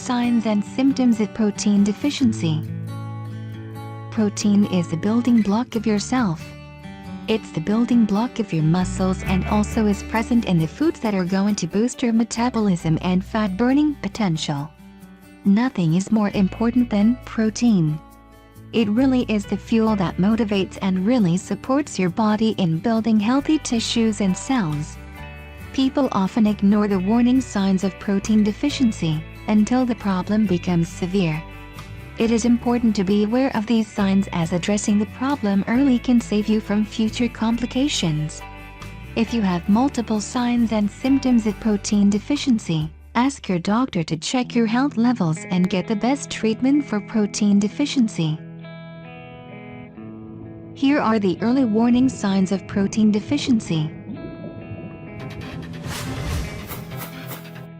signs and symptoms of protein deficiency. Protein is the building block of your self. It's the building block of your muscles and also is present in the foods that are going to boost your metabolism and fat-burning potential. Nothing is more important than protein. It really is the fuel that motivates and really supports your body in building healthy tissues and cells. People often ignore the warning signs of protein deficiency until the problem becomes severe. It is important to be aware of these signs, as addressing the problem early can save you from future complications. If you have multiple signs and symptoms of protein deficiency, ask your doctor to check your health levels and get the best treatment for protein deficiency. Here are the early warning signs of protein deficiency.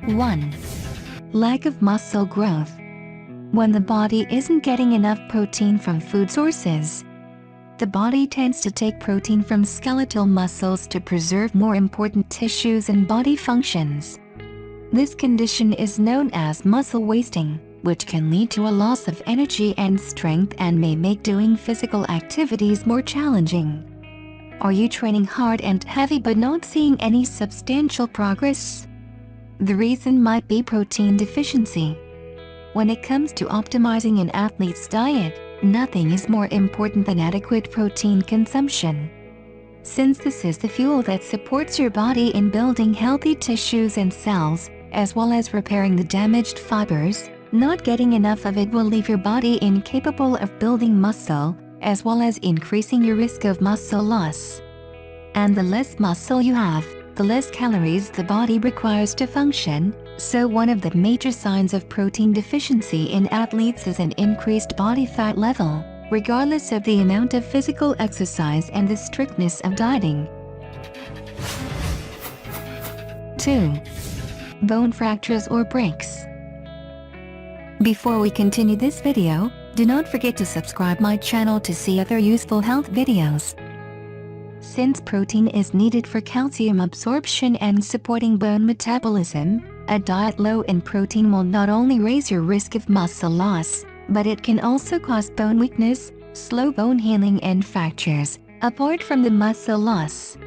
1. Lack of muscle growth. When the body isn't getting enough protein from food sources, the body tends to take protein from skeletal muscles to preserve more important tissues and body functions. This condition is known as muscle wasting, which can lead to a loss of energy and strength and may make doing physical activities more challenging. Are you training hard and heavy but not seeing any substantial progress? The reason might be protein deficiency. When it comes to optimizing an athlete's diet, nothing is more important than adequate protein consumption. Since this is the fuel that supports your body in building healthy tissues and cells, as well as repairing the damaged fibers, not getting enough of it will leave your body incapable of building muscle, as well as increasing your risk of muscle loss. And the less muscle you have, the less calories the body requires to function, so one of the major signs of protein deficiency in athletes is an increased body fat level, regardless of the amount of physical exercise and the strictness of dieting. 2. Bone fractures or breaks. Before we continue this video, do not forget to subscribe my channel to see other useful health videos. Since protein is needed for calcium absorption and supporting bone metabolism, a diet low in protein will not only raise your risk of muscle loss, but it can also cause bone weakness, slow bone healing and fractures, apart from the muscle loss.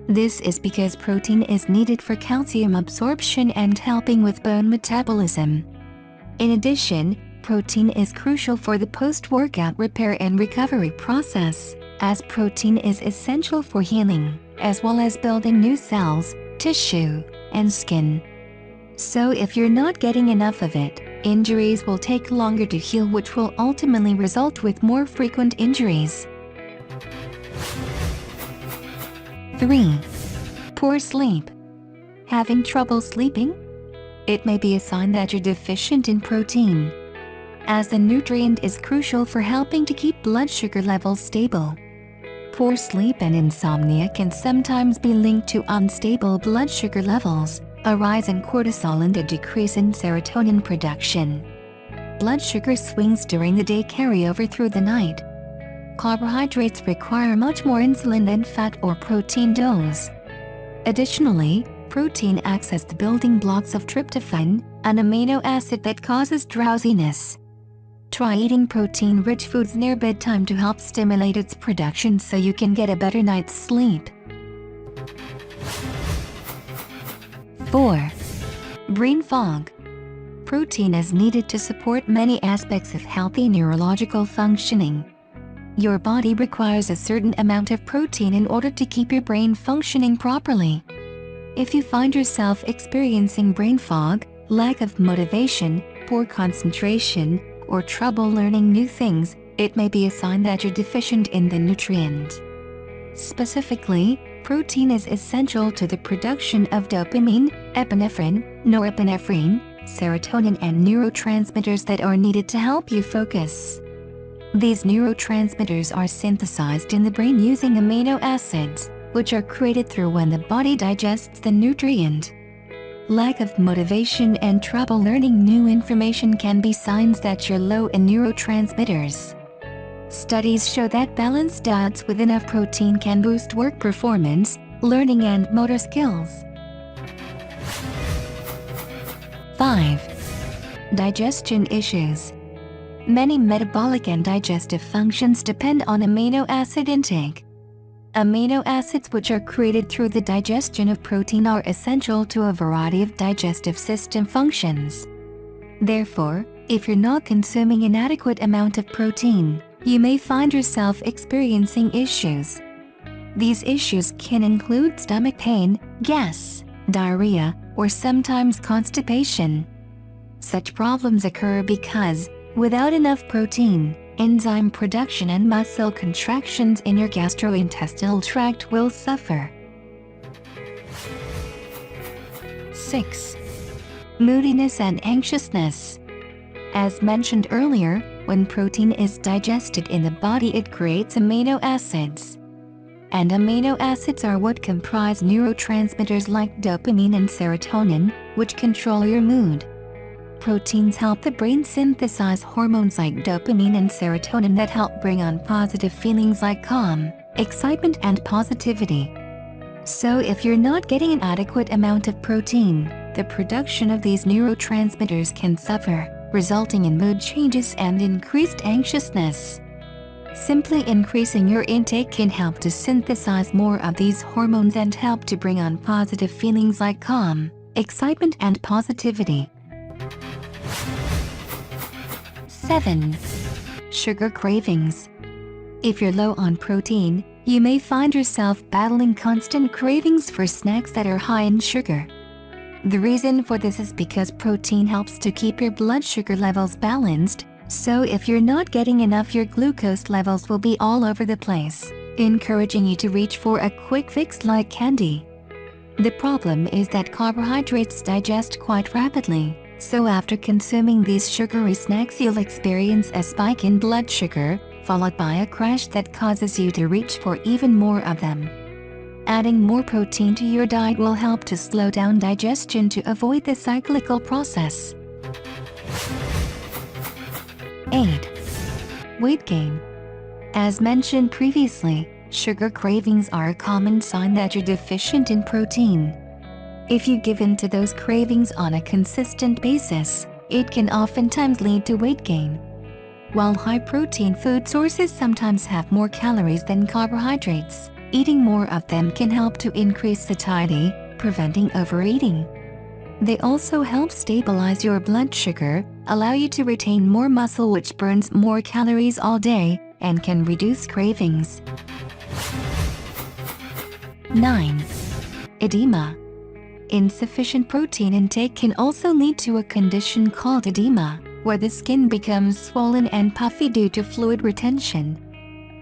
This is because protein is needed for calcium absorption and helping with bone metabolism. In addition, protein is crucial for the post-workout repair and recovery process, as protein is essential for healing, as well as building new cells, tissue, and skin. So if you're not getting enough of it, injuries will take longer to heal, which will ultimately result with more frequent injuries. 3. Poor sleep. Having trouble sleeping? It may be a sign that you're deficient in protein, as the nutrient is crucial for helping to keep blood sugar levels stable. Poor sleep and insomnia can sometimes be linked to unstable blood sugar levels, a rise in cortisol and a decrease in serotonin production. Blood sugar swings during the day carry over through the night. Carbohydrates require much more insulin than fat or protein does. Additionally, protein acts as the building blocks of tryptophan, an amino acid that causes drowsiness. Try eating protein-rich foods near bedtime to help stimulate its production so you can get a better night's sleep. 4. Brain fog. Protein is needed to support many aspects of healthy neurological functioning. Your body requires a certain amount of protein in order to keep your brain functioning properly. If you find yourself experiencing brain fog, lack of motivation, poor concentration, or trouble learning new things, it may be a sign that you're deficient in the nutrient. Specifically, protein is essential to the production of dopamine, epinephrine, norepinephrine, serotonin and neurotransmitters that are needed to help you focus. These neurotransmitters are synthesized in the brain using amino acids, which are created through when the body digests the nutrient. Lack of motivation and trouble learning new information can be signs that you're low in neurotransmitters. Studies show that balanced diets with enough protein can boost work performance, learning and motor skills. 5. Digestion issues. Many metabolic and digestive functions depend on amino acid intake. Amino acids, which are created through the digestion of protein, are essential to a variety of digestive system functions. Therefore, if you're not consuming an adequate amount of protein, you may find yourself experiencing issues. These issues can include stomach pain, gas, diarrhea, or sometimes constipation. Such problems occur because, without enough protein, enzyme production and muscle contractions in your gastrointestinal tract will suffer. 6. Moodiness and anxiousness. As mentioned earlier, when protein is digested in the body, it creates amino acids. And amino acids are what comprise neurotransmitters like dopamine and serotonin, which control your mood. Proteins help the brain synthesize hormones like dopamine and serotonin that help bring on positive feelings like calm, excitement, and positivity. So if you're not getting an adequate amount of protein, the production of these neurotransmitters can suffer, resulting in mood changes and increased anxiousness. Simply increasing your intake can help to synthesize more of these hormones and help to bring on positive feelings like calm, excitement, and positivity. 7. Sugar cravings. If you're low on protein, you may find yourself battling constant cravings for snacks that are high in sugar. The reason for this is because protein helps to keep your blood sugar levels balanced, so if you're not getting enough, your glucose levels will be all over the place, encouraging you to reach for a quick fix like candy. The problem is that carbohydrates digest quite rapidly, so after consuming these sugary snacks, you'll experience a spike in blood sugar, followed by a crash that causes you to reach for even more of them. Adding more protein to your diet will help to slow down digestion to avoid the cyclical process. 8. Weight gain. As mentioned previously, sugar cravings are a common sign that you're deficient in protein. If you give in to those cravings on a consistent basis, it can oftentimes lead to weight gain. While high-protein food sources sometimes have more calories than carbohydrates, eating more of them can help to increase satiety, preventing overeating. They also help stabilize your blood sugar, allow you to retain more muscle, which burns more calories all day, and can reduce cravings. 9. Edema. Insufficient protein intake can also lead to a condition called edema, where the skin becomes swollen and puffy due to fluid retention.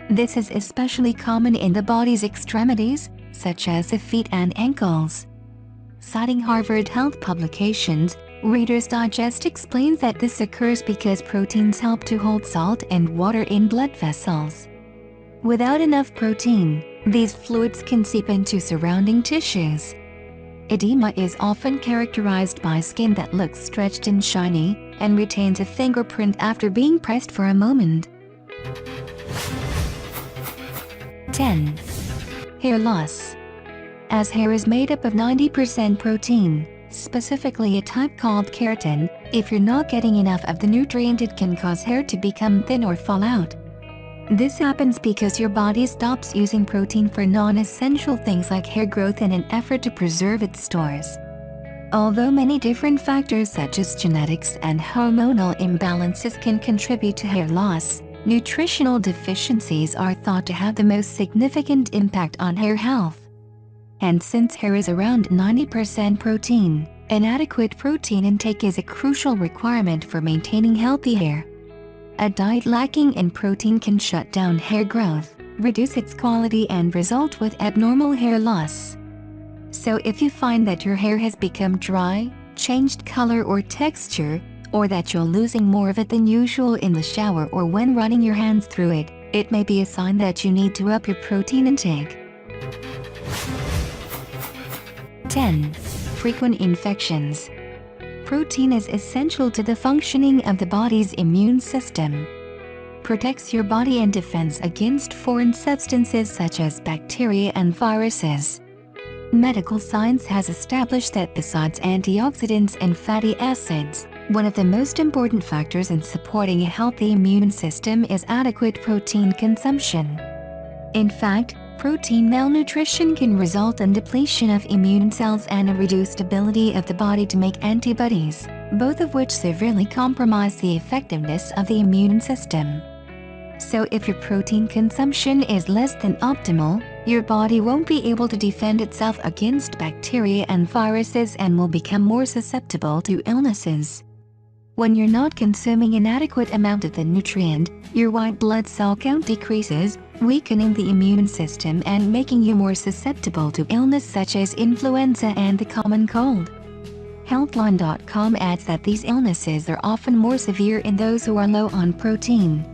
This is especially common in the body's extremities, such as the feet and ankles. Citing Harvard Health publications, Reader's Digest explains that this occurs because proteins help to hold salt and water in blood vessels. Without enough protein, these fluids can seep into surrounding tissues. Edema is often characterized by skin that looks stretched and shiny, and retains a fingerprint after being pressed for a moment. 10. Hair loss. As hair is made up of 90% protein, specifically a type called keratin, if you're not getting enough of the nutrient, it can cause hair to become thin or fall out. This happens because your body stops using protein for non-essential things like hair growth in an effort to preserve its stores. Although many different factors such as genetics and hormonal imbalances can contribute to hair loss, nutritional deficiencies are thought to have the most significant impact on hair health. And since hair is around 90% protein, an adequate protein intake is a crucial requirement for maintaining healthy hair. A diet lacking in protein can shut down hair growth, reduce its quality, and result with abnormal hair loss. So if you find that your hair has become dry, changed color or texture, or that you're losing more of it than usual in the shower or when running your hands through it, it may be a sign that you need to up your protein intake. 10. Frequent infections. Protein is essential to the functioning of the body's immune system. Protects your body and defends against foreign substances such as bacteria and viruses. Medical science has established that besides antioxidants and fatty acids, One of the most important factors in supporting a healthy immune system is adequate protein consumption. In fact, protein malnutrition can result in depletion of immune cells and a reduced ability of the body to make antibodies, both of which severely compromise the effectiveness of the immune system. So if your protein consumption is less than optimal, your body won't be able to defend itself against bacteria and viruses and will become more susceptible to illnesses. When you're not consuming an adequate amount of the nutrient, your white blood cell count decreases, weakening the immune system and making you more susceptible to illness such as influenza and the common cold. Healthline.com adds that these illnesses are often more severe in those who are low on protein.